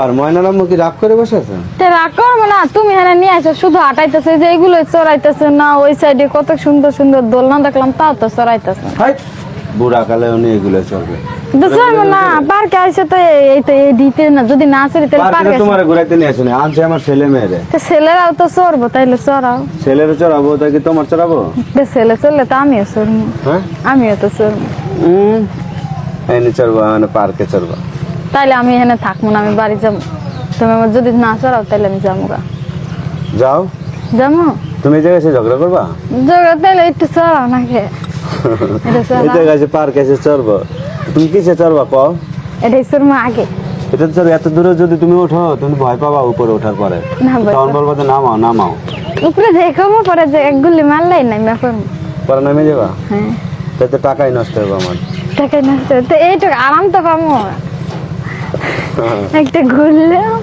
আর ময়নার আম্মু কি রাগ করে বসে আছে? তে রাগ করবো না, তুমি এখানে নিয়ে আসো শুধু হাঁটাইতেছে যে এগুলো চড়াইতেছে না, ওই সাইডে কত সুন্দর সুন্দর দোলনা দেখলাম তাও তো চড়াইতেছে। হাই বুড়া কালে উনি এগুলো চলবে তো চলবো না, পার্কে আসে তো এই তো এই দিতে না, যদি না চড়ি তাহলে পার্কে পার্কে তোমার ঘুরাইতে নিয়ে আসেনি, আনছে আমার ছেলে মেয়েরে। তো ছেলেরাও তো চড়বো, তাইলে চড়াও। ছেলেরে চড়াবো তাই কি তোমার চড়াবো? তো ছেলে চললে তো আমিও চড়বো। হ্যাঁ আমিও তো চড়বো। এনে চড়বা মানে পার্কে চড়বা? তাইলে আমি এখানে থাকবো না, আমি বাড়ি যাবো। তুমি আমার যদি না চড়াও তাহলে আমি যাবো গা। যাও। যাবো তুমি এই জায়গায় এসে ঝগড়া করবা? জগা তাইলে একটু চড়াও নাকি? এটা এই চড়াও, জায়গায় এসে পার্কে এসে চড়বো? তুমি কিসে চড়বা কও? এটাই চড়বো আগে। এটা তো এত দূরে যদি তুমি ওঠো তুমি ভয় পাবা উপরে ওঠার পরে, না ভয় তখন বলবো যে নামাও নামাও। উপরে যে কমো পরে যে এক গুলি মারলেই নাই ব্যাপার। পরে নামে যাবা? হ্যাঁ, তাই তো টাকাই নষ্ট হবে আমার। টাকা নষ্ট তো এইটুকু আরাম তো পাবো একটা ঘুরলেও।